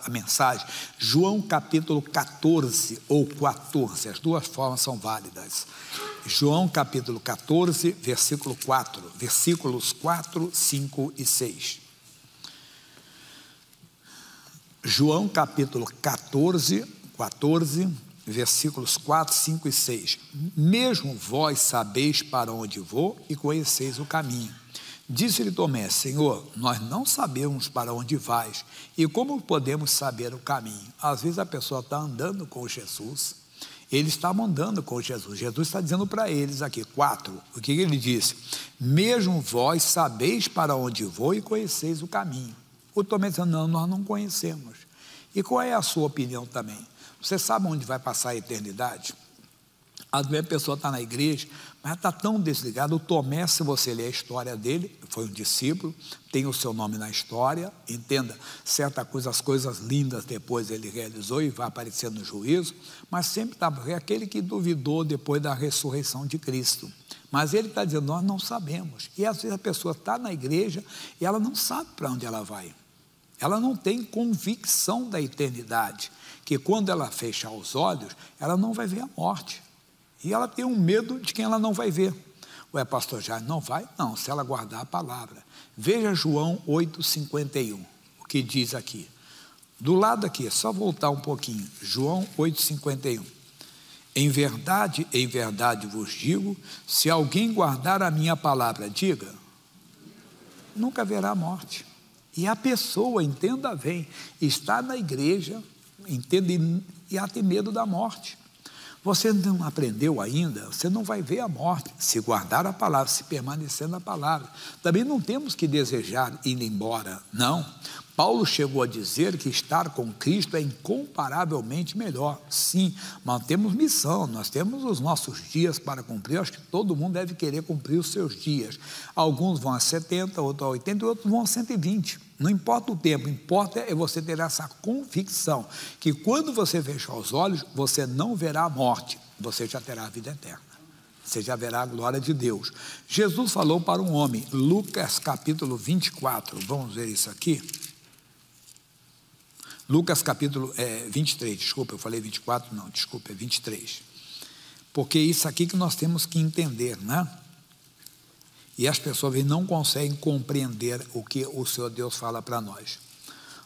a mensagem, João capítulo 14 ou 14, as duas formas são válidas. João capítulo 14, versículo 4, versículos 4, 5 e 6. João capítulo 14, versículos 4, 5 e 6. Mesmo vós sabeis para onde vou e conheceis o caminho. Disse-lhe Tomé: Senhor, nós não sabemos para onde vais e como podemos saber o caminho? Às vezes a pessoa está andando com Jesus, eles estavam andando com Jesus, Jesus está dizendo para eles aqui, 4, o que ele disse? Mesmo vós sabeis para onde vou e conheceis o caminho. O Tomé disse: não, nós não conhecemos. E qual é a sua opinião também? Você sabe onde vai passar a eternidade? Às vezes a pessoa está na igreja, mas está tão desligada. O Tomé, se você ler a história dele, foi um discípulo, tem o seu nome na história, entenda, as coisas lindas depois ele realizou e vai aparecer no juízo, mas sempre estava aquele que duvidou depois da ressurreição de Cristo. Mas ele está dizendo, nós não sabemos. E às vezes a pessoa está na igreja e ela não sabe para onde ela vai. Ela não tem convicção da eternidade, que quando ela fechar os olhos, ela não vai ver a morte. E ela tem um medo de quem ela não vai ver. Ué, pastor Jair, não vai? Não, se ela guardar a palavra. Veja João 8,51, o que diz aqui. Do lado aqui, é só voltar um pouquinho. João 8,51. Em verdade vos digo, se alguém guardar a minha palavra, diga, nunca haverá morte. E a pessoa, entenda bem, está na igreja, entenda, e ela tem medo da morte. Você não aprendeu ainda, você não vai ver a morte, se guardar a palavra, se permanecer na palavra. Também não temos que desejar ir embora, não. Paulo chegou a dizer que estar com Cristo é incomparavelmente melhor. Sim, mas temos missão, nós temos os nossos dias para cumprir. Eu acho que todo mundo deve querer cumprir os seus dias. Alguns vão a 70, outros a 80 e outros vão a 120. Não importa o tempo, importa é você ter essa convicção que quando você fechar os olhos, você não verá a morte, você já terá a vida eterna. Você já verá a glória de Deus. Jesus falou para um homem, Lucas capítulo 24, vamos ver isso aqui. Lucas capítulo 23, desculpa, eu falei 24, não, desculpa, é 23. Porque isso aqui que nós temos que entender, né? E as pessoas não conseguem compreender o que o Senhor Deus fala para nós.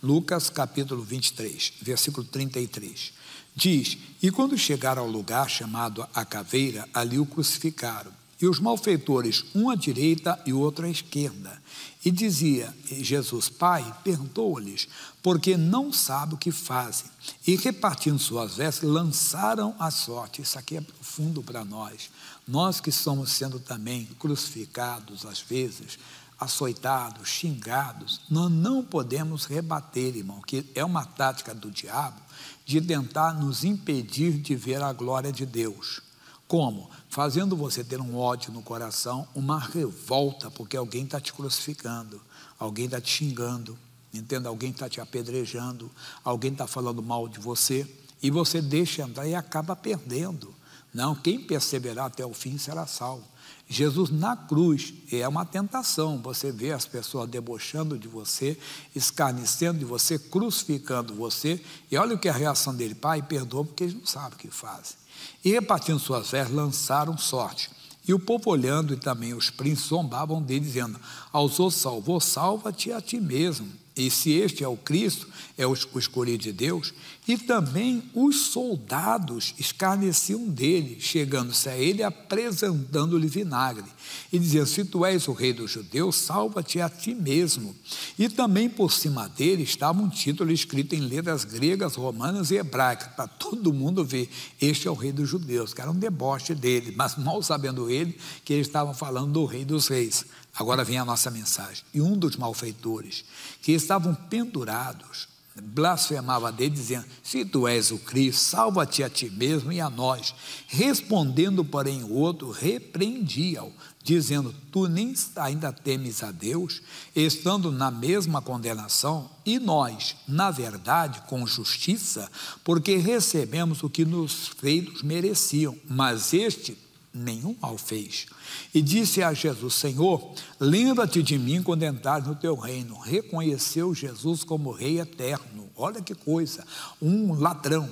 Lucas capítulo 23, versículo 33. Diz, e quando chegaram ao lugar chamado a caveira, ali o crucificaram. E os malfeitores, um à direita e o outro à esquerda. E dizia Jesus, Pai, perdoa-lhes, porque não sabem o que fazem. E repartindo suas vestes, lançaram a sorte. Isso aqui é profundo para nós. Nós que estamos sendo também crucificados, às vezes, açoitados, xingados, nós não podemos rebater, irmão, que é uma tática do diabo de tentar nos impedir de ver a glória de Deus. Como? Fazendo você ter um ódio no coração, uma revolta, porque alguém está te crucificando, alguém está te xingando, entenda? Alguém está te apedrejando, alguém está falando mal de você, e você deixa entrar e acaba perdendo. Não, quem perseverar até o fim será salvo. Jesus na cruz é uma tentação, você vê as pessoas debochando de você, escarnecendo de você, crucificando você, e olha o que é a reação dele, Pai, perdoa porque eles não sabem o que fazem. E repartindo suas vestes, lançaram sorte. E o povo olhando, e também os príncipes zombavam dele, dizendo, aos outros salvou, salva-te a ti mesmo. E se este é o Cristo, é o escolhido de Deus, e também os soldados escarneciam dele, chegando-se a ele, apresentando-lhe vinagre, e dizendo, se tu és o rei dos judeus, salva-te a ti mesmo. E também por cima dele estava um título escrito em letras gregas, romanas e hebraicas, para todo mundo ver, este é o rei dos judeus, que era um deboche dele, mas mal sabendo ele, que eles estavam falando do rei dos reis. Agora vem a nossa mensagem. E um dos malfeitores, que estavam pendurados, blasfemava dele, dizendo, se tu és o Cristo, salva-te a ti mesmo e a nós. Respondendo, porém, o outro, repreendia-o, dizendo, tu nem ainda temes a Deus, estando na mesma condenação, e nós, na verdade, com justiça, porque recebemos o que nos feitos mereciam, mas este nenhum mal fez. E disse a Jesus: Senhor, lembra-te de mim quando entrares no teu reino. Reconheceu Jesus como rei eterno. Olha que coisa, um ladrão.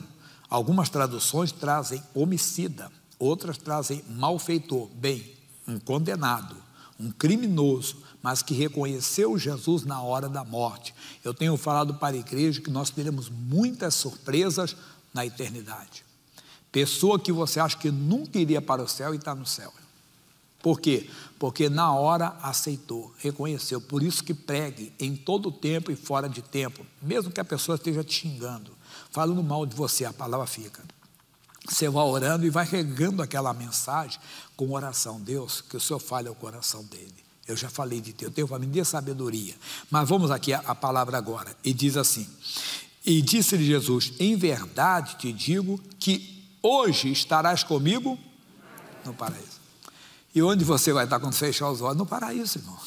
Algumas traduções trazem homicida, outras trazem malfeitor, bem, um condenado, um criminoso, mas que reconheceu Jesus na hora da morte. Eu tenho falado para a igreja que nós teremos muitas surpresas na eternidade. Pessoa que você acha que nunca iria para o céu e está no céu. Por quê? Porque na hora aceitou, reconheceu. Por isso que pregue em todo tempo e fora de tempo, mesmo que a pessoa esteja te xingando, falando mal de você, a palavra fica. Você vai orando e vai regando aquela mensagem com oração. Deus, que o Senhor fale ao coração dele. Eu já falei de Deus, Deus vai me dar sabedoria. Mas vamos aqui a palavra agora. E diz assim: e disse-lhe Jesus: em verdade te digo que hoje estarás comigo no paraíso. E onde você vai estar quando fechar os olhos? No paraíso, irmão.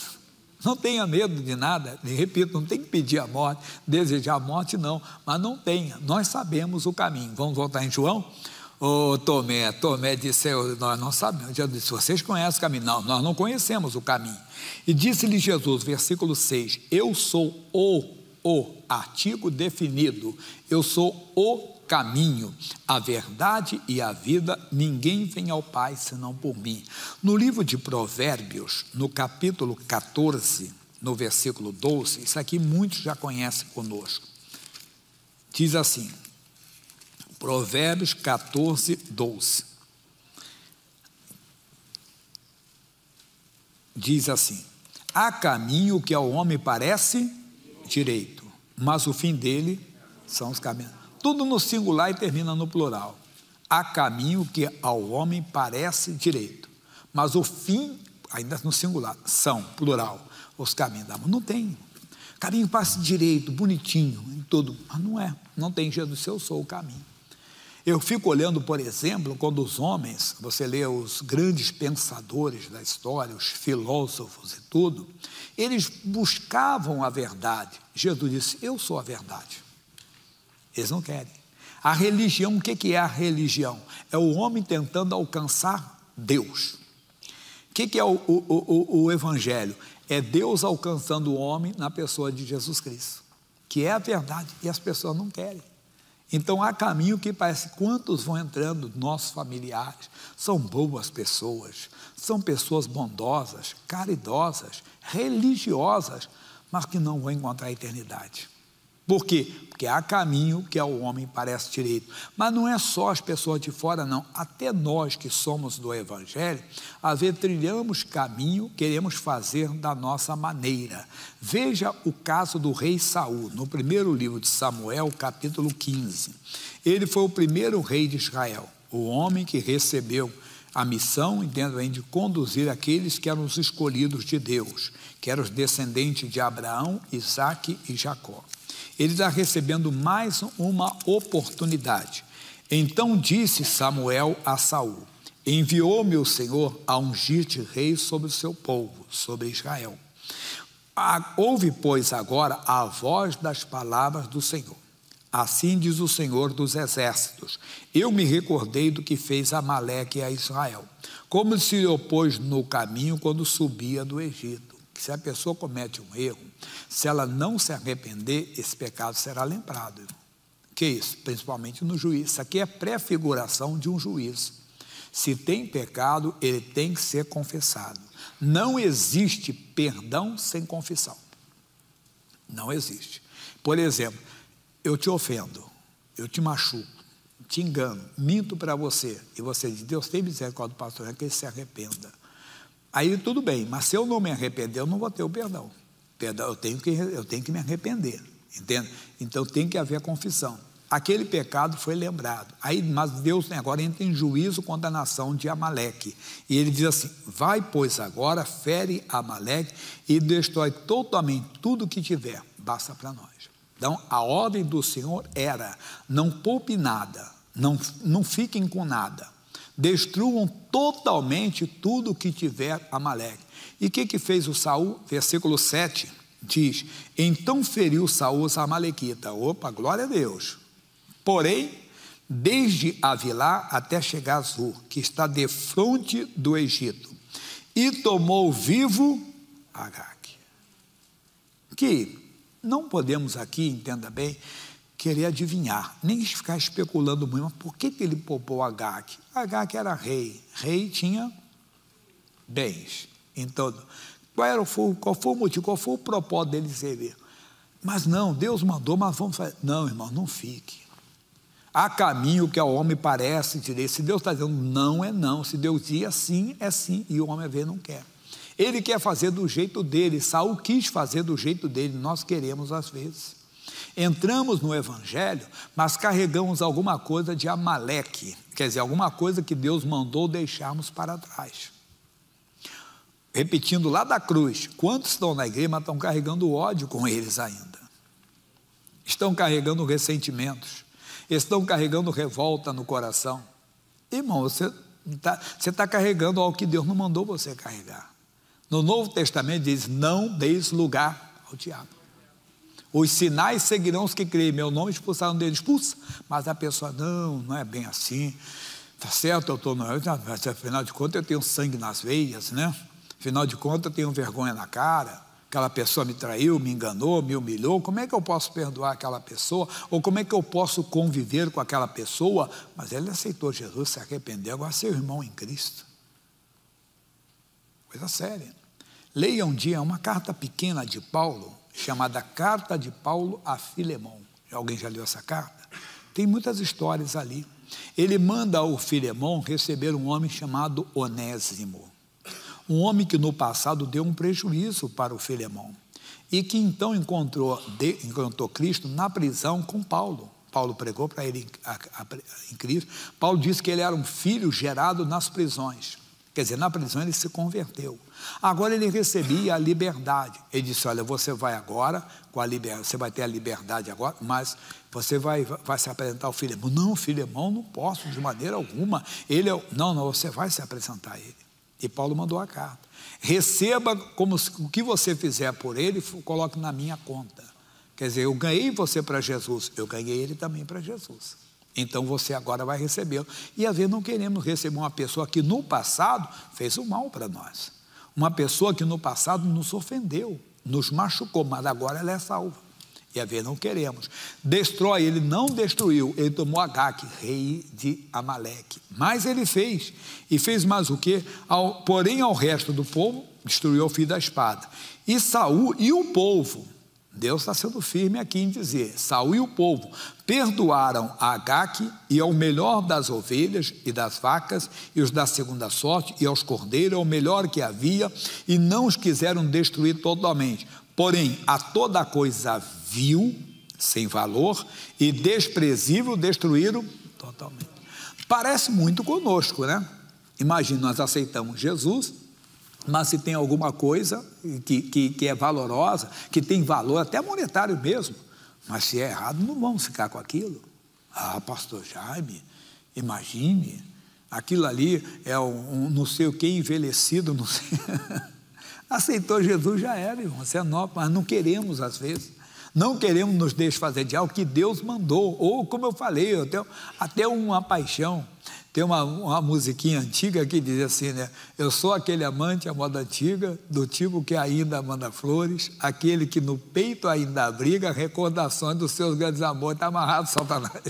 Não tenha medo de nada. Repito, não tem que pedir a morte, desejar a morte, não. Mas não tenha. Nós sabemos o caminho. Vamos voltar em João? Tomé disse: nós não sabemos. Jesus disse: vocês conhecem o caminho? Não, nós não conhecemos o caminho. E disse-lhe Jesus, versículo 6: eu sou o artigo definido. Eu sou o caminho, a verdade e a vida. Ninguém vem ao Pai senão por mim. No livro de Provérbios, no capítulo 14, no versículo 12, isso aqui muitos já conhecem conosco. Diz assim, Provérbios 14, 12. Diz assim: há caminho que ao homem parece direito, mas o fim dele são os caminhos. Tudo no singular e termina no plural. Há caminho que ao homem parece direito, mas o fim, ainda no singular, são, plural, os caminhos da mão. Não tem. Caminho parece direito, bonitinho, em tudo, mas não é. Não tem. Jesus, eu sou o caminho. Eu fico olhando, por exemplo, quando os homens, você lê os grandes pensadores da história, os filósofos e tudo, eles buscavam a verdade. Jesus disse: eu sou a verdade. Eles não querem. A religião, o que é a religião? É o homem tentando alcançar Deus. O que é o evangelho? É Deus alcançando o homem na pessoa de Jesus Cristo, que é a verdade, e as pessoas não querem. Então há caminho que parece, quantos vão entrando, nossos familiares, são boas pessoas, são pessoas bondosas, caridosas, religiosas, mas que não vão encontrar a eternidade. Por quê? Porque há caminho que ao homem parece direito. Mas não é só as pessoas de fora, não. Até nós que somos do Evangelho, às vezes trilhamos caminho, queremos fazer da nossa maneira. Veja o caso do rei Saul, no primeiro livro de Samuel, capítulo 15. Ele foi o primeiro rei de Israel, o homem que recebeu a missão, entendo bem, de conduzir aqueles que eram os escolhidos de Deus, que eram os descendentes de Abraão, Isaque e Jacó. Ele está recebendo mais uma oportunidade. Então disse Samuel a Saul: enviou-me o Senhor a ungir-te rei sobre o seu povo, sobre Israel. Ouve, pois, agora a voz das palavras do Senhor. Assim diz o Senhor dos exércitos: eu me recordei do que fez Amaleque a Israel, como se lhe opôs no caminho quando subia do Egito. Que se a pessoa comete um erro, se ela não se arrepender, esse pecado será lembrado. Que isso? Principalmente no juízo. Isso aqui é prefiguração de um juízo. Se tem pecado, ele tem que ser confessado. Não existe perdão sem confissão. Não existe. Por exemplo, eu te ofendo, eu te machuco, te engano, minto para você, e você diz: Deus tem misericórdia do pastor, é que ele se arrependa. Aí tudo bem, mas se eu não me arrepender, eu não vou ter o perdão. Eu tenho que me arrepender, entende? Então tem que haver confissão. Aquele pecado foi lembrado. Aí, mas Deus agora entra em juízo contra a nação de Amaleque. E ele diz assim: vai, pois, agora, fere Amaleque e destrói totalmente tudo que tiver. Basta para nós. Então, a ordem do Senhor era: não poupe nada, não fiquem com nada. Destruam totalmente tudo que tiver Amaleque. E o que fez o Saul? Versículo 7 diz: então feriu Saul os amalequitas. Opa, glória a Deus. Porém, desde Avilá até chegar a Zur, que está defronte do Egito, e tomou vivo Agague. Que não podemos aqui, entenda bem, querer adivinhar, nem ficar especulando muito, mas por que ele poupou Agague? Agague era rei, rei tinha bens. Então, qual foi o motivo, qual foi o propósito dele ser? Mas não, Deus mandou, mas vamos fazer. Não, irmão, não fique. Há caminho que ao homem parece direito. Se Deus está dizendo não, é não. Se Deus diz sim, é sim. E o homem, às vezes, não quer. Ele quer fazer do jeito dele. Saul quis fazer do jeito dele. Nós queremos, às vezes. Entramos no Evangelho, mas carregamos alguma coisa de Amaleque. Quer dizer, alguma coisa que Deus mandou deixarmos para trás. Repetindo lá da cruz, quantos estão na igreja, mas estão carregando ódio com eles ainda? Estão carregando ressentimentos. Estão carregando revolta no coração. Irmão, você está carregando algo que Deus não mandou você carregar. No Novo Testamento diz, não deis lugar ao diabo. Os sinais seguirão os que creem, meu nome expulsaram dele, expulsa. Mas a pessoa, não é bem assim. Está certo, eu estou no... Afinal de contas, eu tenho sangue nas veias, né? Afinal de contas, eu tenho vergonha na cara. Aquela pessoa me traiu, me enganou, me humilhou. Como é que eu posso perdoar aquela pessoa? Ou como é que eu posso conviver com aquela pessoa? Mas ele aceitou Jesus, se arrependeu, agora é seu irmão em Cristo. Coisa séria. Leia um dia uma carta pequena de Paulo, chamada Carta de Paulo a Filemão. Alguém já leu essa carta? Tem muitas histórias ali. Ele manda ao Filemão receber um homem chamado Onésimo. Um homem que no passado deu um prejuízo para o Filemão. E que então encontrou Cristo na prisão com Paulo. Paulo pregou para ele em Cristo. Paulo disse que ele era um filho gerado nas prisões. Quer dizer, na prisão ele se converteu. Agora ele recebia a liberdade. Ele disse, olha, você vai agora, com a liberdade, você vai ter a liberdade agora, mas você vai se apresentar ao Filemão. Não, Filemão, não posso de maneira alguma. Não, você vai se apresentar a ele. E Paulo mandou a carta. Receba como o que você fizer por ele, coloque na minha conta. Quer dizer, eu ganhei você para Jesus, eu ganhei ele também para Jesus. Então você agora vai recebê-lo. E às vezes não queremos receber uma pessoa que no passado fez o mal para nós. Uma pessoa que no passado nos ofendeu, nos machucou, mas agora ela é salva. E às vezes não queremos. Destrói, ele não destruiu, ele tomou Agague, rei de Amaleque. Mas ele fez, e fez mais o quê? Porém ao resto do povo, destruiu ao fio da espada. E Saul e o povo, Deus está sendo firme aqui em dizer, Saul e o povo perdoaram a Agague e ao melhor das ovelhas e das vacas, e os da segunda sorte, e aos cordeiros, ao melhor que havia, e não os quiseram destruir totalmente. Porém, a toda coisa vil, sem valor, e desprezível, destruíram totalmente. Parece muito conosco, né? Imagina, nós aceitamos Jesus, mas se tem alguma coisa que é valorosa, que tem valor até monetário mesmo, mas se é errado, não vamos ficar com aquilo. Ah, pastor Jaime, imagine, aquilo ali é um não sei o que envelhecido, não sei... Aceitou Jesus, já era, irmão, você é novo, mas não queremos às vezes, não queremos nos desfazer de algo que Deus mandou, ou como eu falei, eu tenho até uma paixão, tem uma musiquinha antiga que diz assim, né? Eu sou aquele amante à moda antiga, do tipo que ainda manda flores, aquele que no peito ainda abriga recordações dos seus grandes amores, está amarrado Satanás.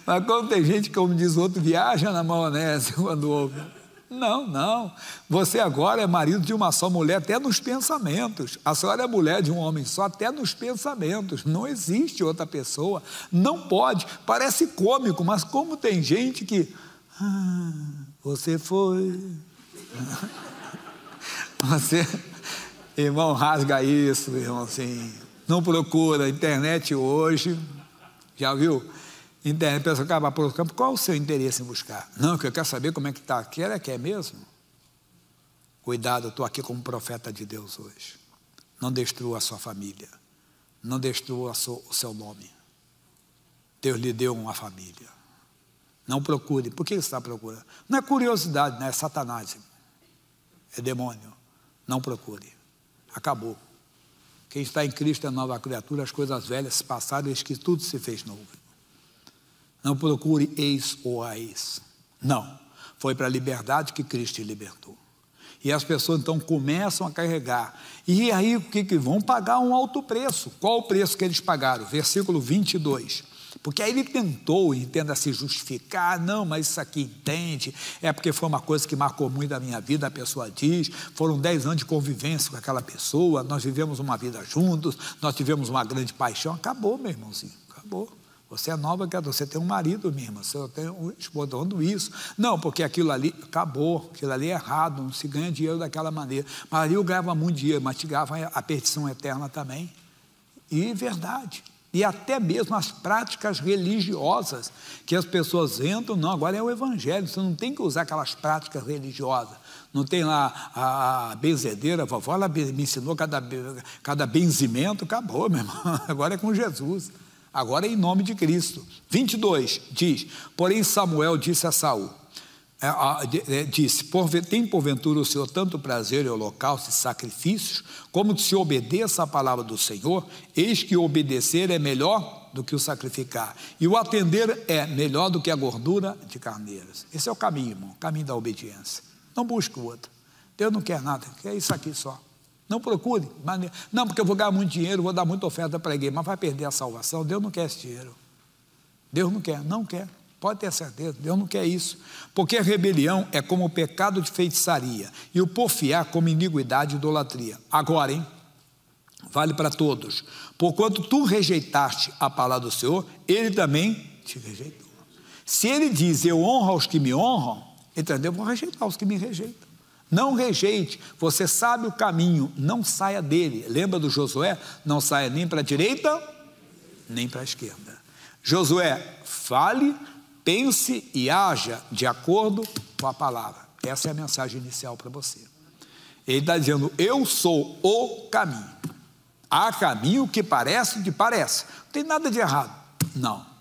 Mas como tem gente, como diz o outro, viaja na maionese quando ouve. Não, você agora é marido de uma só mulher, até nos pensamentos. A senhora é mulher de um homem só, até nos pensamentos. Não existe outra pessoa, não pode. Parece cômico, mas como tem gente que... você foi... Você... Irmão, rasga isso, irmão, assim. Não procura, internet hoje, já viu? Internet, a pessoa acaba procurando, qual o seu interesse em buscar? Não, que eu quero saber como é que está. Quer mesmo? Cuidado, eu estou aqui como profeta de Deus hoje. Não destrua a sua família. Não destrua o seu nome. Deus lhe deu uma família. Não procure. Por que você está procurando? Não é curiosidade, não é Satanás. É demônio. Não procure. Acabou. Quem está em Cristo é nova criatura, as coisas velhas se passaram, eis que tudo se fez novo. Não procure ex ou a ex. Não. Foi para a liberdade que Cristo te libertou. E as pessoas então começam a carregar. E aí o que vão pagar um alto preço? Qual o preço que eles pagaram? Versículo 22. Porque aí ele tentou, entenda, se justificar. Não, mas isso aqui entende. É porque foi uma coisa que marcou muito a minha vida, a pessoa diz. Foram 10 anos de convivência com aquela pessoa. Nós vivemos uma vida juntos. Nós tivemos uma grande paixão. Acabou, meu irmãozinho. Acabou. Você é nova, você tem um marido, minha irmã, você tem um esposo, falando isso. Não, porque aquilo ali acabou, aquilo ali é errado, não se ganha dinheiro daquela maneira. Mas ali eu ganhava muito dinheiro, mas te ganhava a perdição eterna também. E verdade. E até mesmo as práticas religiosas que as pessoas entram, não, agora é o evangelho, você não tem que usar aquelas práticas religiosas. Não tem lá a benzedeira, a vovó ela me ensinou cada benzimento, acabou, meu irmão, agora é com Jesus. Agora é em nome de Cristo. 22 diz, porém Samuel disse a Saul, tem porventura o Senhor tanto prazer em holocaustos e sacrifícios, como que se obedeça a palavra do Senhor? Eis que obedecer é melhor do que o sacrificar, e o atender é melhor do que a gordura de carneiros. Esse é o caminho, irmão, o caminho da obediência. Não busque o outro. Deus não quer nada, quer isso aqui só. Não procure. Não, porque eu vou ganhar muito dinheiro, vou dar muita oferta para a igreja, mas vai perder a salvação. Deus não quer esse dinheiro. Deus não quer, não quer. Pode ter certeza, Deus não quer isso. Porque a rebelião é como o pecado de feitiçaria, e o porfiar como iniquidade e idolatria. Agora, hein? Vale para todos. Porquanto tu rejeitaste a palavra do Senhor, Ele também te rejeitou. Se Ele diz, eu honro aos que me honram, entendeu? Eu vou rejeitar os que me rejeitam. Não rejeite, você sabe o caminho, não saia dele. Lembra do Josué? Não saia nem para a direita, nem para a esquerda. Josué, fale, pense e haja de acordo com a palavra. Essa é a mensagem inicial para você. Ele está dizendo, eu sou o caminho. Há caminho que parece de parece. Não tem nada de errado. Não.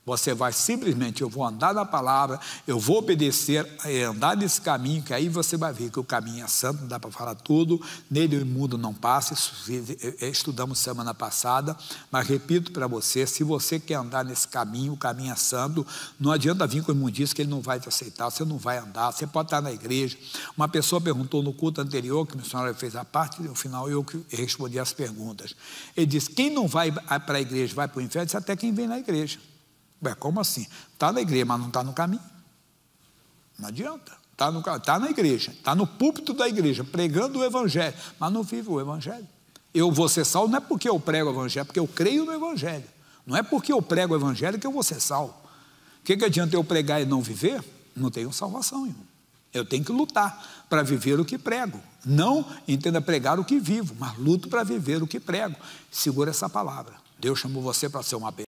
Você vai simplesmente, eu vou andar na palavra, eu vou obedecer, andar nesse caminho, que aí você vai ver que o caminho é santo, não dá para falar tudo, nele o imundo não passa, isso estudamos semana passada, mas repito para você, se você quer andar nesse caminho, o caminho é santo, não adianta vir com o imundice que ele não vai te aceitar, você não vai andar, você pode estar na igreja. Uma pessoa perguntou no culto anterior, que o missionário fez a parte, no final eu que respondi as perguntas. Ele disse, quem não vai para a igreja vai para o inferno, isso até quem vem na igreja. Como assim? Está na igreja, mas não está no caminho. Não adianta. Está na igreja, está no púlpito da igreja, pregando o evangelho, mas não vive o evangelho. Eu vou ser salvo não é porque eu prego o evangelho, é porque eu creio no evangelho. Não é porque eu prego o evangelho que eu vou ser salvo. O que adianta eu pregar e não viver? Não tenho salvação, irmão. Eu tenho que lutar para viver o que prego. Não, entenda, pregar o que vivo, mas luto para viver o que prego. Segura essa palavra. Deus chamou você para ser uma bênção.